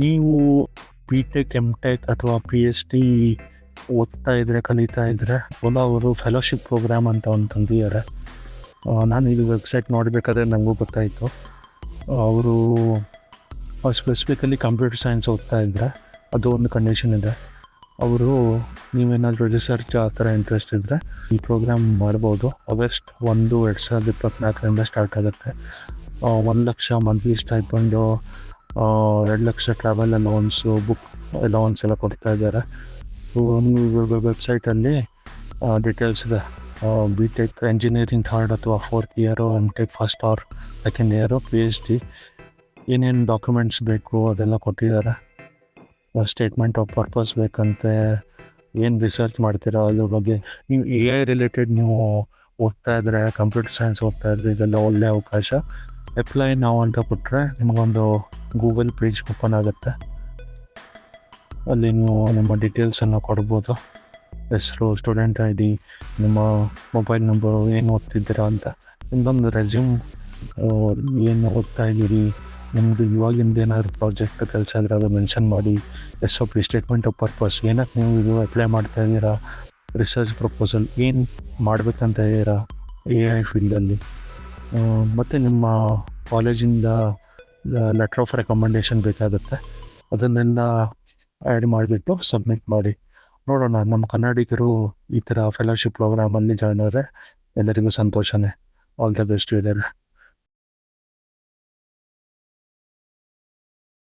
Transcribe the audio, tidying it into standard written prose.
ನೀವು B tech, M tech ಅಥವಾ P H D ಕಲಿತಾ ಇದ್ದರೆ ಅವರು ಫೆಲೋಶಿಪ್ ಪ್ರೋಗ್ರಾಮ್ ಅಂತ ಒಂದು ತಂದಿದ್ದಾರೆ. ನಾನು ಇದು ವೆಬ್ಸೈಟ್ ನೋಡಬೇಕಾದ್ರೆ ನನಗೂ ಗೊತ್ತಾಯಿತು. ಅವರು ಸ್ಪೆಸಿಫಿಕಲಿ ಕಂಪ್ಯೂಟರ್ ಸೈನ್ಸ್ ಓದ್ತಾ ಇದ್ದರೆ ಅದು ಒಂದು ಕಂಡೀಷನ್ ಇದೆ. ಅವರು ನೀವೇನಾದರೂ ರಿಸರ್ಚ್ ಆ ಥರ ಇಂಟ್ರೆಸ್ಟ್ ಇದ್ದರೆ ಈ ಪ್ರೋಗ್ರಾಮ್ ಮಾಡ್ಬೋದು. August 1, 2024 ಸ್ಟಾರ್ಟ್ ಆಗುತ್ತೆ. 1,00,000 ಮಂತ್ಲಿ ಸ್ಟೈಪಂಡು, 2,00,000 ಟ್ರಾವೆಲ್ ಅಲೌನ್ಸು, ಬುಕ್ ಅಲೌನ್ಸ್ ಎಲ್ಲ ಕೊಡ್ತಾ ಇದ್ದಾರೆ. ನೀವು ವೆಬ್ಸೈಟಲ್ಲಿ ಡೀಟೇಲ್ಸ್ ಇದೆ. ಬಿ ಟೆಕ್ ಎಂಜಿನಿಯರಿಂಗ್ 3rd ಅಥವಾ 4th year, M tech 1st or 2nd year, P H D ಏನೇನು ಡಾಕ್ಯುಮೆಂಟ್ಸ್ ಬೇಕು ಅದೆಲ್ಲ ಕೊಟ್ಟಿದ್ದಾರೆ. ಸ್ಟೇಟ್ಮೆಂಟ್ ಆಫ್ ಪರ್ಪಸ್ ಬೇಕಂತೆ, ಏನು ರಿಸರ್ಚ್ ಮಾಡ್ತೀರಾ ಅದ್ರ ಬಗ್ಗೆ. ನೀವು AI ರಿಲೇಟೆಡ್ ನೀವು ಓದ್ತಾ ಇದ್ದರೆ, ಕಂಪ್ಯೂಟರ್ ಸೈನ್ಸ್ ಓದ್ತಾ ಇದ್ದರೆ ಇದೆಲ್ಲ ಒಳ್ಳೆಯ ಅವಕಾಶ. ಅಪ್ಲೈ ನಾವು ಅಂತ ಕೊಟ್ಟರೆ ನಿಮಗೊಂದು ಗೂಗಲ್ ಪೇಜ್ ಓಪನ್ ಆಗುತ್ತೆ. ಅಲ್ಲಿ ನೀವು ನಿಮ್ಮ ಡೀಟೇಲ್ಸನ್ನು ಕೊಡ್ಬೋದು. ಹೆಸರು, ಸ್ಟೂಡೆಂಟ್ ID, ನಿಮ್ಮ ಮೊಬೈಲ್ ನಂಬರು, ಏನು ಓದ್ತಿದ್ದೀರಾ ಅಂತ, ನಿಮ್ಮದೊಂದು ರೆಸ್ಯೂಮ್, ಏನು ಓದ್ತಾ ಇದ್ದೀರಿ, ನಿಮ್ಮದು ಇವಾಗಿಂದ ಏನಾದರೂ ಪ್ರಾಜೆಕ್ಟ್ ಕೆಲಸ ಇದ್ರೆ ಅದು ಮೆನ್ಷನ್ ಮಾಡಿ. SOP ಸ್ಟೇಟ್ಮೆಂಟ್ ಆಫ್ ಪರ್ಪಸ್, ಏನಕ್ಕೆ ನೀವು ಇದು ಅಪ್ಲೈ ಮಾಡ್ತಾ ಇದ್ದೀರಾ, ರಿಸರ್ಚ್ ಪ್ರಪೋಸಲ್ ಏನು ಮಾಡಬೇಕಂತ ಇದ್ದೀರಾ AI ಫೀಲ್ಡಲ್ಲಿ, ಮತ್ತು ನಿಮ್ಮ ಕಾಲೇಜಿಂದ ಲೆಟರ್ ಆಫ್ ರೆಕಮೆಂಡೇಷನ್ ಬೇಕಾಗುತ್ತೆ. ಅದನ್ನೆಲ್ಲ ಆ್ಯಡ್ ಮಾಡಿಬಿಟ್ಟು ಸಬ್ಮಿಟ್ ಮಾಡಿ. ನೋಡೋಣ, ನಮ್ಮ ಕನ್ನಡಿಗರು ಈ ಥರ ಫೆಲೋಶಿಪ್ ಪ್ರೋಗ್ರಾಮಲ್ಲಿ ಜಾಯ್ನ್ ಆದರೆ ಎಲ್ಲರಿಗೂ ಸಂತೋಷನೇ. ಆಲ್ ದ ಬೆಸ್ಟ್ ಇದ್ದಾರೆ.